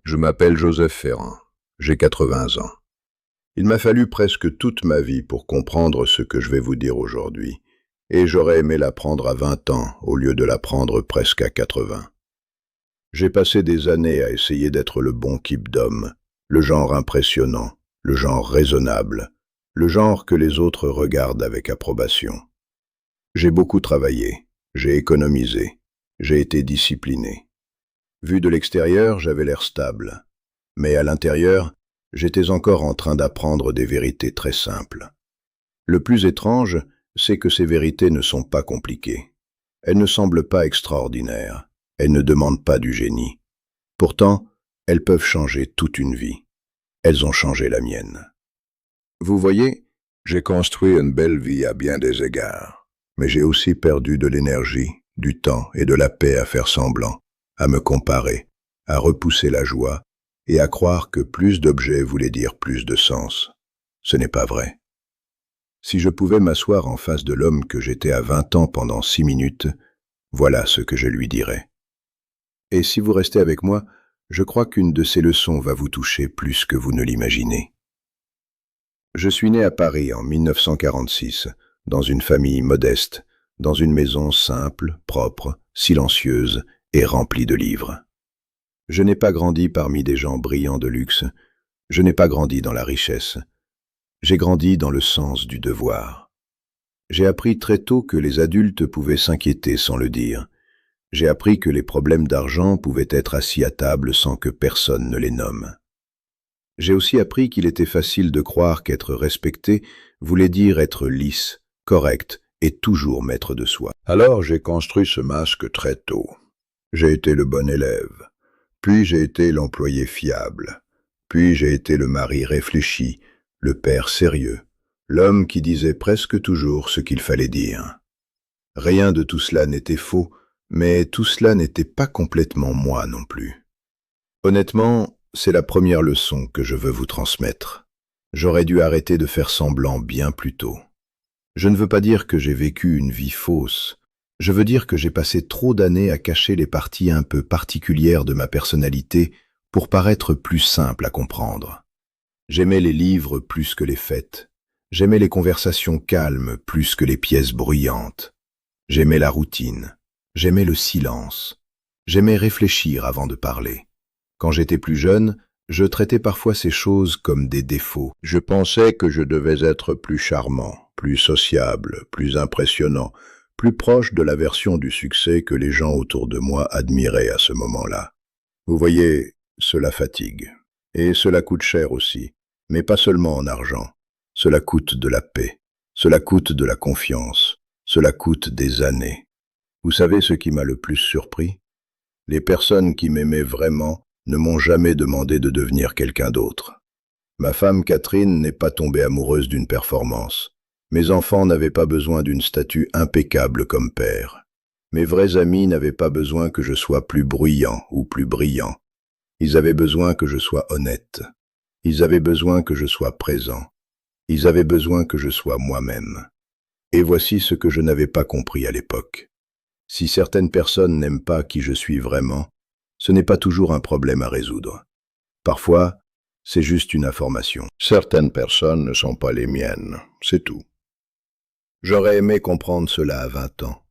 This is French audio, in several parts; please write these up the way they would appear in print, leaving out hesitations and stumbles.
Je m'appelle Joseph Ferrand. J'ai 80 ans. Il m'a fallu presque toute ma vie pour comprendre ce que je vais vous dire aujourd'hui, et j'aurais aimé l'apprendre à 20 ans au lieu de l'apprendre presque à 80. J'ai passé des années à essayer d'être le bon type d'homme, le genre impressionnant, le genre raisonnable, le genre que les autres regardent avec approbation. J'ai beaucoup travaillé, j'ai économisé, j'ai été discipliné. Vu de l'extérieur, j'avais l'air stable, mais à l'intérieur, j'étais encore en train d'apprendre des vérités très simples. Le plus étrange, c'est que ces vérités ne sont pas compliquées. Elles ne semblent pas extraordinaires. Elles ne demandent pas du génie. Pourtant, elles peuvent changer toute une vie. Elles ont changé la mienne. Vous voyez, j'ai construit une belle vie à bien des égards, mais j'ai aussi perdu de l'énergie, du temps et de la paix à faire semblant, à me comparer, à repousser la joie et à croire que plus d'objets voulait dire plus de sens. Ce n'est pas vrai. Si je pouvais m'asseoir en face de l'homme que j'étais à 20 ans pendant 6 minutes, voilà ce que je lui dirais. Et si vous restez avec moi, je crois qu'une de ces leçons va vous toucher plus que vous ne l'imaginez. Je suis né à Paris en 1946, dans une famille modeste, dans une maison simple, propre, silencieuse et remplie de livres. Je n'ai pas grandi parmi des gens brillants de luxe, je n'ai pas grandi dans la richesse. J'ai grandi dans le sens du devoir. J'ai appris très tôt que les adultes pouvaient s'inquiéter sans le dire. J'ai appris que les problèmes d'argent pouvaient être assis à table sans que personne ne les nomme. J'ai aussi appris qu'il était facile de croire qu'être respecté voulait dire être lisse, correct et toujours maître de soi. Alors j'ai construit ce masque très tôt. J'ai été le bon élève, puis j'ai été l'employé fiable, puis j'ai été le mari réfléchi, le père sérieux, l'homme qui disait presque toujours ce qu'il fallait dire. Rien de tout cela n'était faux, mais tout cela n'était pas complètement moi non plus. Honnêtement, c'est la première leçon que je veux vous transmettre. J'aurais dû arrêter de faire semblant bien plus tôt. Je ne veux pas dire que j'ai vécu une vie fausse. Je veux dire que j'ai passé trop d'années à cacher les parties un peu particulières de ma personnalité pour paraître plus simple à comprendre. J'aimais les livres plus que les fêtes. J'aimais les conversations calmes plus que les pièces bruyantes. J'aimais la routine. J'aimais le silence. J'aimais réfléchir avant de parler. Quand j'étais plus jeune, je traitais parfois ces choses comme des défauts. Je pensais que je devais être plus charmant, plus sociable, plus impressionnant, plus proche de la version du succès que les gens autour de moi admiraient à ce moment-là. Vous voyez, cela fatigue. Et cela coûte cher aussi, mais pas seulement en argent. Cela coûte de la paix, cela coûte de la confiance, cela coûte des années. Vous savez ce qui m'a le plus surpris? Les personnes qui m'aimaient vraiment ne m'ont jamais demandé de devenir quelqu'un d'autre. Ma femme Catherine n'est pas tombée amoureuse d'une performance. Mes enfants n'avaient pas besoin d'une statue impeccable comme père. Mes vrais amis n'avaient pas besoin que je sois plus bruyant ou plus brillant. Ils avaient besoin que je sois honnête. Ils avaient besoin que je sois présent. Ils avaient besoin que je sois moi-même. Et voici ce que je n'avais pas compris à l'époque. Si certaines personnes n'aiment pas qui je suis vraiment, ce n'est pas toujours un problème à résoudre. Parfois, c'est juste une information. Certaines personnes ne sont pas les miennes, c'est tout. J'aurais aimé comprendre cela à 20 ans.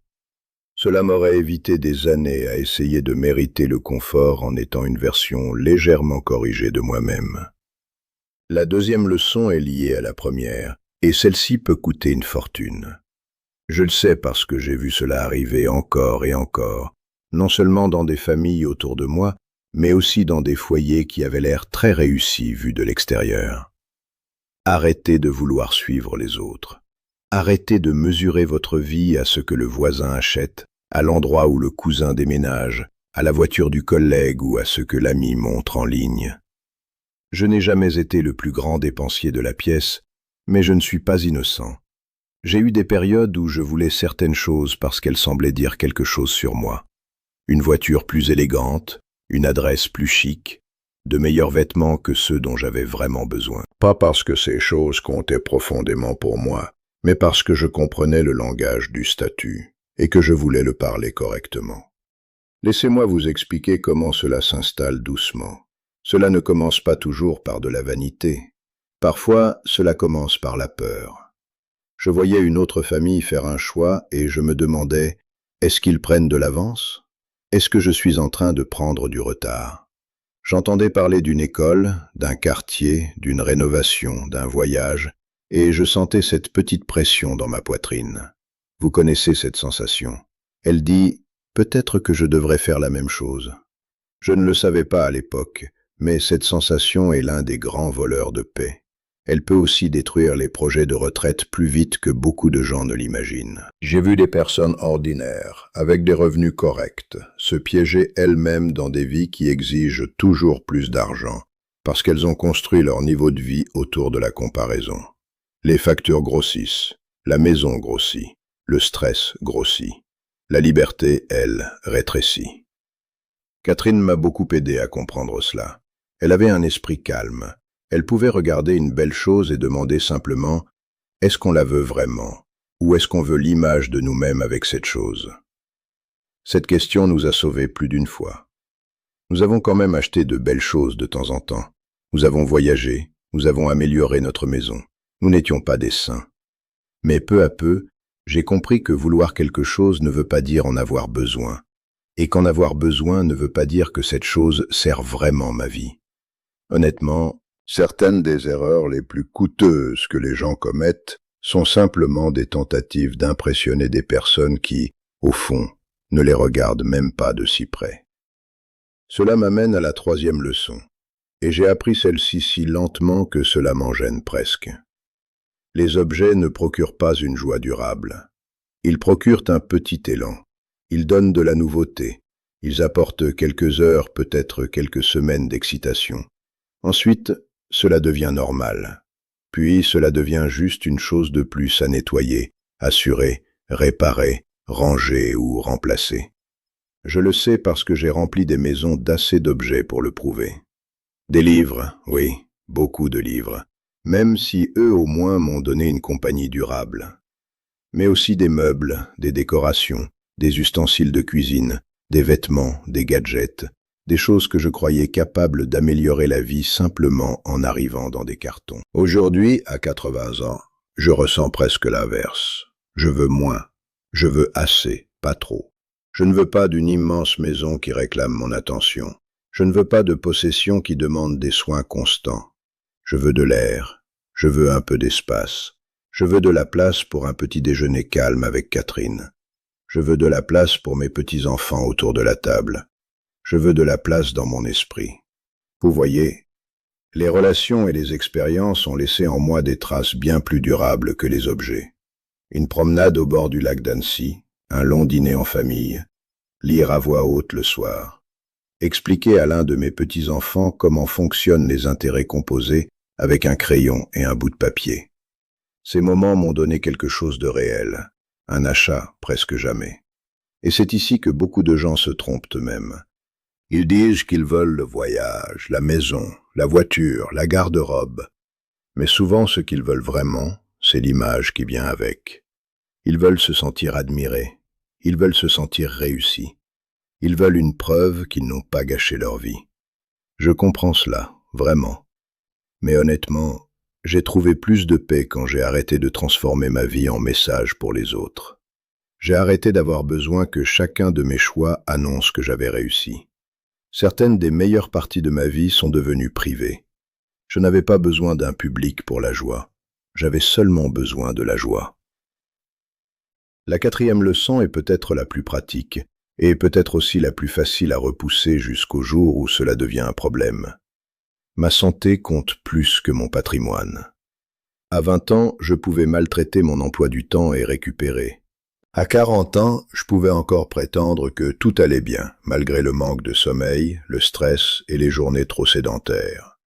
Cela m'aurait évité des années à essayer de mériter le confort en étant une version légèrement corrigée de moi-même. La deuxième leçon est liée à la première, et celle-ci peut coûter une fortune. Je le sais parce que j'ai vu cela arriver encore et encore, non seulement dans des familles autour de moi, mais aussi dans des foyers qui avaient l'air très réussis vus de l'extérieur. Arrêtez de vouloir suivre les autres. Arrêtez de mesurer votre vie à ce que le voisin achète, à l'endroit où le cousin déménage, à la voiture du collègue ou à ce que l'ami montre en ligne. Je n'ai jamais été le plus grand dépensier de la pièce, mais je ne suis pas innocent. J'ai eu des périodes où je voulais certaines choses parce qu'elles semblaient dire quelque chose sur moi. Une voiture plus élégante, une adresse plus chic, de meilleurs vêtements que ceux dont j'avais vraiment besoin. Pas parce que ces choses comptaient profondément pour moi, mais parce que je comprenais le langage du statut et que je voulais le parler correctement. Laissez-moi vous expliquer comment cela s'installe doucement. Cela ne commence pas toujours par de la vanité. Parfois, cela commence par la peur. Je voyais une autre famille faire un choix et je me demandais, est-ce qu'ils prennent de l'avance? Est-ce que je suis en train de prendre du retard? J'entendais parler d'une école, d'un quartier, d'une rénovation, d'un voyage, et je sentais cette petite pression dans ma poitrine. Vous connaissez cette sensation. Elle dit, peut-être que je devrais faire la même chose. Je ne le savais pas à l'époque, mais cette sensation est l'un des grands voleurs de paix. Elle peut aussi détruire les projets de retraite plus vite que beaucoup de gens ne l'imaginent. J'ai vu des personnes ordinaires, avec des revenus corrects, se piéger elles-mêmes dans des vies qui exigent toujours plus d'argent, parce qu'elles ont construit leur niveau de vie autour de la comparaison. Les factures grossissent, la maison grossit, le stress grossit. La liberté, elle, rétrécit. Catherine m'a beaucoup aidé à comprendre cela. Elle avait un esprit calme. Elle pouvait regarder une belle chose et demander simplement « Est-ce qu'on la veut vraiment? Ou est-ce qu'on veut l'image de nous-mêmes avec cette chose ?» Cette question nous a sauvés plus d'une fois. Nous avons quand même acheté de belles choses de temps en temps. Nous avons voyagé, nous avons amélioré notre maison. Nous n'étions pas des saints. Mais peu à peu, j'ai compris que vouloir quelque chose ne veut pas dire en avoir besoin. Et qu'en avoir besoin ne veut pas dire que cette chose sert vraiment ma vie. Honnêtement, certaines des erreurs les plus coûteuses que les gens commettent sont simplement des tentatives d'impressionner des personnes qui, au fond, ne les regardent même pas de si près. Cela m'amène à la troisième leçon, et j'ai appris celle-ci si lentement que cela m'en gêne presque. Les objets ne procurent pas une joie durable. Ils procurent un petit élan. Ils donnent de la nouveauté. Ils apportent quelques heures, peut-être quelques semaines d'excitation. Ensuite, cela devient normal. Puis cela devient juste une chose de plus à nettoyer, assurer, réparer, ranger ou remplacer. Je le sais parce que j'ai rempli des maisons d'assez d'objets pour le prouver. Des livres, oui, beaucoup de livres, même si eux au moins m'ont donné une compagnie durable. Mais aussi des meubles, des décorations, des ustensiles de cuisine, des vêtements, des gadgets, des choses que je croyais capables d'améliorer la vie simplement en arrivant dans des cartons. Aujourd'hui, à 80 ans, je ressens presque l'inverse. Je veux moins. Je veux assez, pas trop. Je ne veux pas d'une immense maison qui réclame mon attention. Je ne veux pas de possessions qui demandent des soins constants. Je veux de l'air. Je veux un peu d'espace. Je veux de la place pour un petit déjeuner calme avec Catherine. Je veux de la place pour mes petits-enfants autour de la table. Je veux de la place dans mon esprit. Vous voyez, les relations et les expériences ont laissé en moi des traces bien plus durables que les objets. Une promenade au bord du lac d'Annecy, un long dîner en famille, lire à voix haute le soir, expliquer à l'un de mes petits-enfants comment fonctionnent les intérêts composés avec un crayon et un bout de papier. Ces moments m'ont donné quelque chose de réel, un achat presque jamais. Et c'est ici que beaucoup de gens se trompent eux-mêmes. Ils disent qu'ils veulent le voyage, la maison, la voiture, la garde-robe. Mais souvent ce qu'ils veulent vraiment, c'est l'image qui vient avec. Ils veulent se sentir admirés. Ils veulent se sentir réussis. Ils veulent une preuve qu'ils n'ont pas gâché leur vie. Je comprends cela, vraiment. Mais honnêtement, j'ai trouvé plus de paix quand j'ai arrêté de transformer ma vie en message pour les autres. J'ai arrêté d'avoir besoin que chacun de mes choix annonce que j'avais réussi. Certaines des meilleures parties de ma vie sont devenues privées. Je n'avais pas besoin d'un public pour la joie. J'avais seulement besoin de la joie. La quatrième leçon est peut-être la plus pratique, et peut-être aussi la plus facile à repousser jusqu'au jour où cela devient un problème. Ma santé compte plus que mon patrimoine. À 20 ans, je pouvais maltraiter mon emploi du temps et récupérer. À 40 ans, je pouvais encore prétendre que tout allait bien, malgré le manque de sommeil, le stress et les journées trop sédentaires.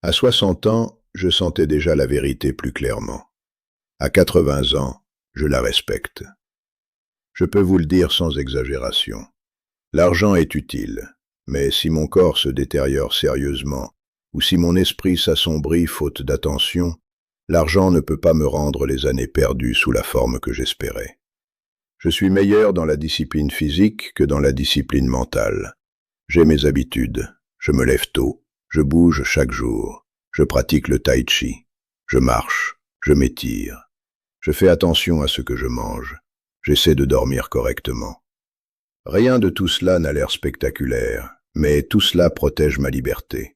À 60 ans, je sentais déjà la vérité plus clairement. À 80 ans, je la respecte. Je peux vous le dire sans exagération. L'argent est utile, mais si mon corps se détériore sérieusement, ou si mon esprit s'assombrit faute d'attention, l'argent ne peut pas me rendre les années perdues sous la forme que j'espérais. Je suis meilleur dans la discipline physique que dans la discipline mentale. J'ai mes habitudes, je me lève tôt, Je bouge chaque jour. Je pratique le tai chi. Je marche. Je m'étire. Je fais attention à ce que je mange. J'essaie de dormir correctement. Rien de tout cela n'a l'air spectaculaire, mais tout cela protège ma liberté.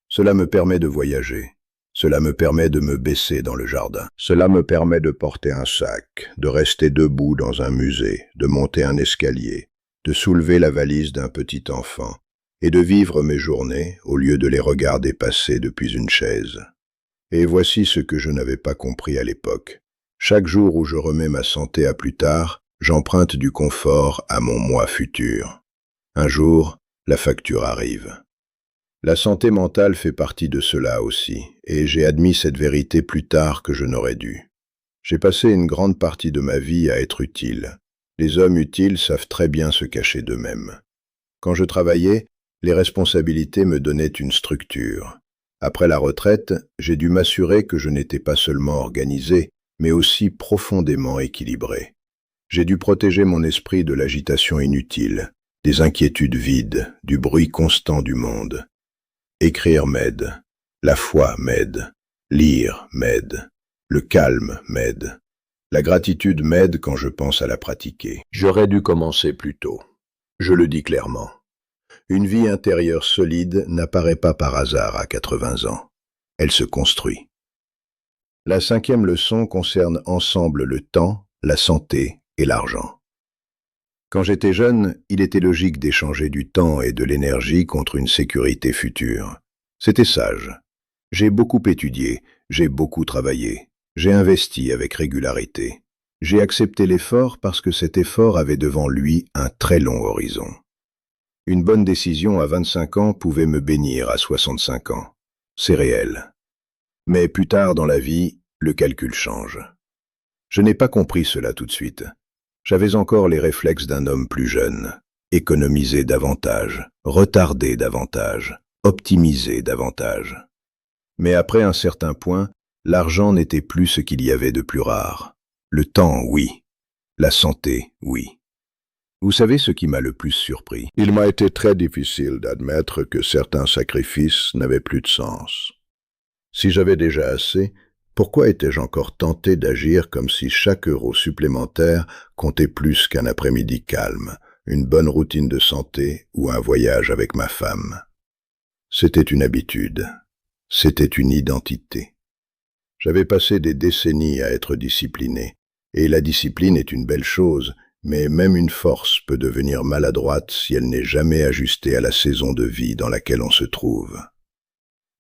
Cela me permet de voyager. Cela me permet de me baisser dans le jardin. Cela me permet de porter un sac, de rester debout dans un musée, de monter un escalier, de soulever la valise d'un petit enfant et de vivre mes journées au lieu de les regarder passer depuis une chaise. Et voici ce que je n'avais pas compris à l'époque. Chaque jour où je remets ma santé à plus tard, j'emprunte du confort à mon moi futur. Un jour, la facture arrive. La santé mentale fait partie de cela aussi, et j'ai admis cette vérité plus tard que je n'aurais dû. J'ai passé une grande partie de ma vie à être utile. Les hommes utiles savent très bien se cacher d'eux-mêmes. Quand je travaillais, les responsabilités me donnaient une structure. Après la retraite, j'ai dû m'assurer que je n'étais pas seulement organisé, mais aussi profondément équilibré. J'ai dû protéger mon esprit de l'agitation inutile, des inquiétudes vides, du bruit constant du monde. Écrire m'aide, la foi m'aide, lire m'aide, le calme m'aide, la gratitude m'aide quand je pense à la pratiquer. J'aurais dû commencer plus tôt. Je le dis clairement. Une vie intérieure solide n'apparaît pas par hasard à 80 ans. Elle se construit. La 5e leçon concerne ensemble le temps, la santé et l'argent. Quand j'étais jeune, il était logique d'échanger du temps et de l'énergie contre une sécurité future. C'était sage. J'ai beaucoup étudié, j'ai beaucoup travaillé, j'ai investi avec régularité. J'ai accepté l'effort parce que cet effort avait devant lui un très long horizon. Une bonne décision à 25 ans pouvait me bénir à 65 ans. C'est réel. Mais plus tard dans la vie, le calcul change. Je n'ai pas compris cela tout de suite. J'avais encore les réflexes d'un homme plus jeune. Économiser davantage, retarder davantage, optimiser davantage. Mais après un certain point, l'argent n'était plus ce qu'il y avait de plus rare. Le temps, oui. La santé, oui. Vous savez ce qui m'a le plus surpris? Il m'a été très difficile d'admettre que certains sacrifices n'avaient plus de sens. Si j'avais déjà assez, pourquoi étais-je encore tenté d'agir comme si chaque euro supplémentaire comptait plus qu'un après-midi calme, une bonne routine de santé ou un voyage avec ma femme? C'était une habitude. C'était une identité. J'avais passé des décennies à être discipliné, et la discipline est une belle chose, mais même une force peut devenir maladroite si elle n'est jamais ajustée à la saison de vie dans laquelle on se trouve.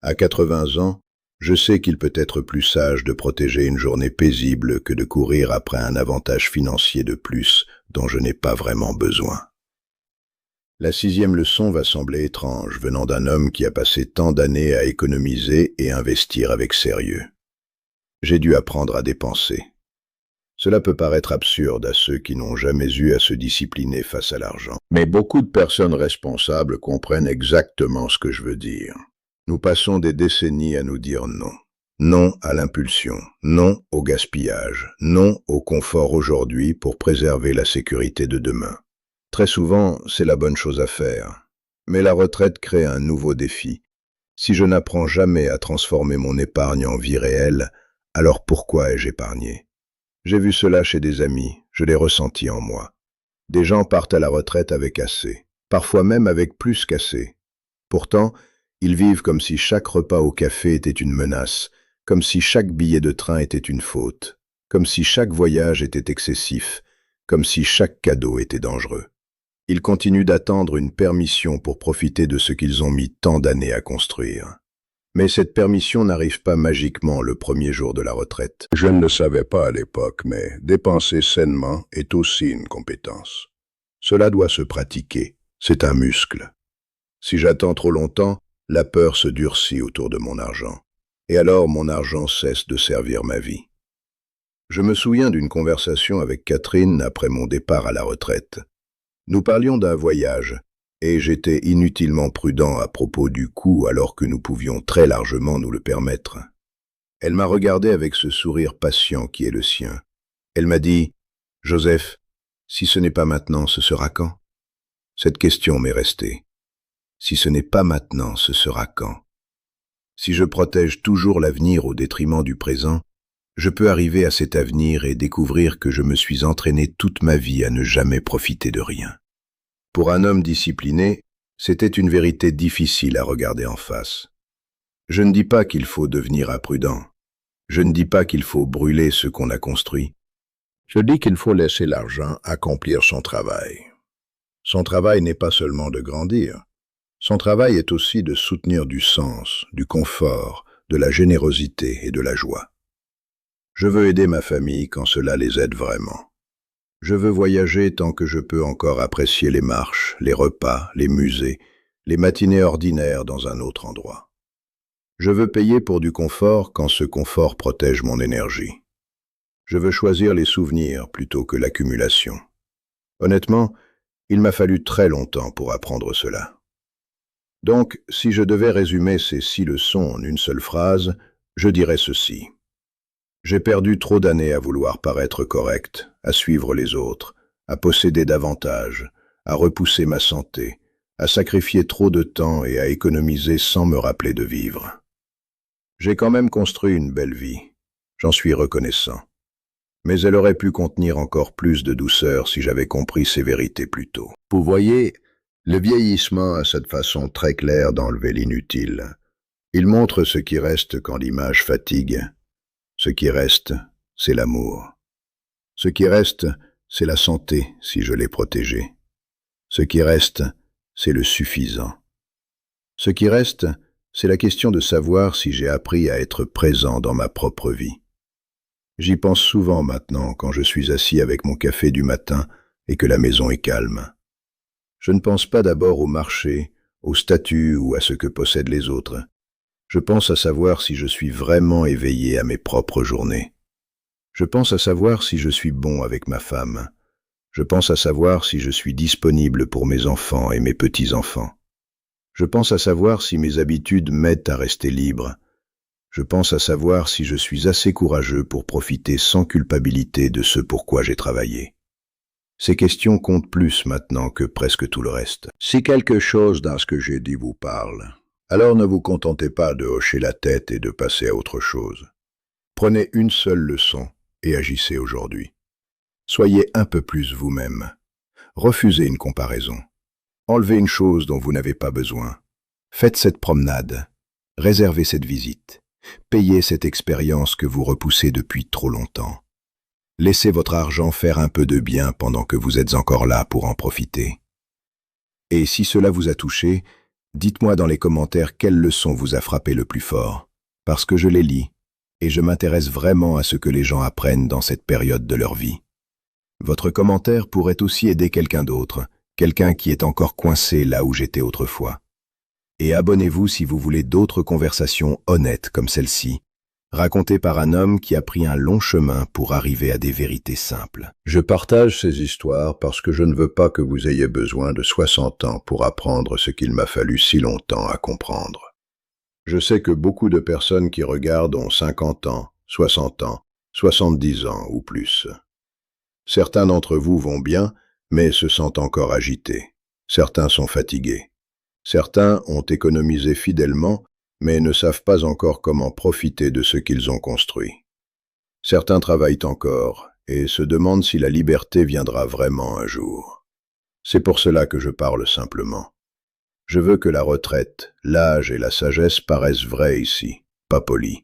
À 80 ans, je sais qu'il peut être plus sage de protéger une journée paisible que de courir après un avantage financier de plus dont je n'ai pas vraiment besoin. La 6e leçon va sembler étrange venant d'un homme qui a passé tant d'années à économiser et investir avec sérieux. J'ai dû apprendre à dépenser. Cela peut paraître absurde à ceux qui n'ont jamais eu à se discipliner face à l'argent. Mais beaucoup de personnes responsables comprennent exactement ce que je veux dire. Nous passons des décennies à nous dire non. Non à l'impulsion, non au gaspillage, non au confort aujourd'hui pour préserver la sécurité de demain. Très souvent, c'est la bonne chose à faire. Mais la retraite crée un nouveau défi. Si je n'apprends jamais à transformer mon épargne en vie réelle, alors pourquoi ai-je épargné? J'ai vu cela chez des amis, je l'ai ressenti en moi. Des gens partent à la retraite avec assez, parfois même avec plus qu'assez. Pourtant, ils vivent comme si chaque repas au café était une menace, comme si chaque billet de train était une faute, comme si chaque voyage était excessif, comme si chaque cadeau était dangereux. Ils continuent d'attendre une permission pour profiter de ce qu'ils ont mis tant d'années à construire. Mais cette permission n'arrive pas magiquement le premier jour de la retraite. Je ne le savais pas à l'époque, mais dépenser sainement est aussi une compétence. Cela doit se pratiquer, c'est un muscle. Si j'attends trop longtemps, la peur se durcit autour de mon argent. Et alors mon argent cesse de servir ma vie. Je me souviens d'une conversation avec Catherine après mon départ à la retraite. Nous parlions d'un voyage, et j'étais inutilement prudent à propos du coût alors que nous pouvions très largement nous le permettre. Elle m'a regardé avec ce sourire patient qui est le sien. Elle m'a dit « Joseph, si ce n'est pas maintenant, ce sera quand ?» Cette question m'est restée. Si ce n'est pas maintenant, ce sera quand? Si je protège toujours l'avenir au détriment du présent, je peux arriver à cet avenir et découvrir que je me suis entraîné toute ma vie à ne jamais profiter de rien. Pour un homme discipliné, c'était une vérité difficile à regarder en face. Je ne dis pas qu'il faut devenir imprudent. Je ne dis pas qu'il faut brûler ce qu'on a construit. Je dis qu'il faut laisser l'argent accomplir son travail. Son travail n'est pas seulement de grandir. Son travail est aussi de soutenir du sens, du confort, de la générosité et de la joie. Je veux aider ma famille quand cela les aide vraiment. Je veux voyager tant que je peux encore apprécier les marches, les repas, les musées, les matinées ordinaires dans un autre endroit. Je veux payer pour du confort quand ce confort protège mon énergie. Je veux choisir les souvenirs plutôt que l'accumulation. Honnêtement, il m'a fallu très longtemps pour apprendre cela. Donc, si je devais résumer ces 6 leçons en une seule phrase, je dirais ceci. J'ai perdu trop d'années à vouloir paraître correct, à suivre les autres, à posséder davantage, à repousser ma santé, à sacrifier trop de temps et à économiser sans me rappeler de vivre. J'ai quand même construit une belle vie, j'en suis reconnaissant. Mais elle aurait pu contenir encore plus de douceur si j'avais compris ces vérités plus tôt. Vous voyez, le vieillissement a cette façon très claire d'enlever l'inutile. Il montre ce qui reste quand l'image fatigue. Ce qui reste, c'est l'amour. Ce qui reste, c'est la santé, si je l'ai protégée. Ce qui reste, c'est le suffisant. Ce qui reste, c'est la question de savoir si j'ai appris à être présent dans ma propre vie. J'y pense souvent maintenant quand je suis assis avec mon café du matin et que la maison est calme. Je ne pense pas d'abord au marché, au statut ou à ce que possèdent les autres. Je pense à savoir si je suis vraiment éveillé à mes propres journées. Je pense à savoir si je suis bon avec ma femme. Je pense à savoir si je suis disponible pour mes enfants et mes petits-enfants. Je pense à savoir si mes habitudes m'aident à rester libre. Je pense à savoir si je suis assez courageux pour profiter sans culpabilité de ce pourquoi j'ai travaillé. Ces questions comptent plus maintenant que presque tout le reste. Si quelque chose dans ce que j'ai dit vous parle, alors ne vous contentez pas de hocher la tête et de passer à autre chose. Prenez une seule leçon et agissez aujourd'hui. Soyez un peu plus vous-même. Refusez une comparaison. Enlevez une chose dont vous n'avez pas besoin. Faites cette promenade. Réservez cette visite. Payez cette expérience que vous repoussez depuis trop longtemps. Laissez votre argent faire un peu de bien pendant que vous êtes encore là pour en profiter. Et si cela vous a touché, dites-moi dans les commentaires quelle leçon vous a frappé le plus fort, parce que je les lis, et je m'intéresse vraiment à ce que les gens apprennent dans cette période de leur vie. Votre commentaire pourrait aussi aider quelqu'un d'autre, quelqu'un qui est encore coincé là où j'étais autrefois. Et abonnez-vous si vous voulez d'autres conversations honnêtes comme celle-ci, racontées par un homme qui a pris un long chemin pour arriver à des vérités simples. Je partage ces histoires parce que je ne veux pas que vous ayez besoin de 60 ans pour apprendre ce qu'il m'a fallu si longtemps à comprendre. Je sais que beaucoup de personnes qui regardent ont 50 ans, 60 ans, 70 ans ou plus. Certains d'entre vous vont bien, mais se sentent encore agités. Certains sont fatigués. Certains ont économisé fidèlement, mais ne savent pas encore comment profiter de ce qu'ils ont construit. Certains travaillent encore et se demandent si la liberté viendra vraiment un jour. C'est pour cela que je parle simplement. Je veux que la retraite, l'âge et la sagesse paraissent vrais ici, pas polis.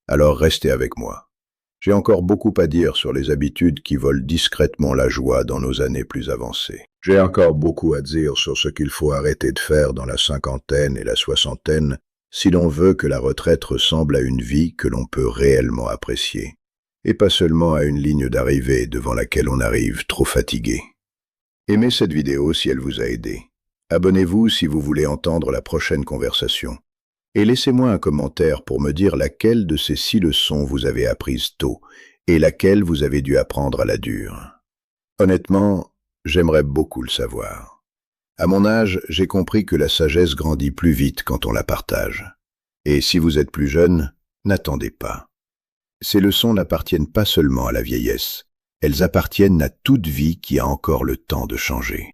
Alors restez avec moi. J'ai encore beaucoup à dire sur les habitudes qui volent discrètement la joie dans nos années plus avancées. J'ai encore beaucoup à dire sur ce qu'il faut arrêter de faire dans la cinquantaine et la soixantaine si l'on veut que la retraite ressemble à une vie que l'on peut réellement apprécier, et pas seulement à une ligne d'arrivée devant laquelle on arrive trop fatigué. Aimez cette vidéo si elle vous a aidé. Abonnez-vous si vous voulez entendre la prochaine conversation. Et laissez-moi un commentaire pour me dire laquelle de ces 6 leçons vous avez apprises tôt et laquelle vous avez dû apprendre à la dure. Honnêtement, j'aimerais beaucoup le savoir. À mon âge, j'ai compris que la sagesse grandit plus vite quand on la partage. Et si vous êtes plus jeune, n'attendez pas. Ces leçons n'appartiennent pas seulement à la vieillesse, elles appartiennent à toute vie qui a encore le temps de changer.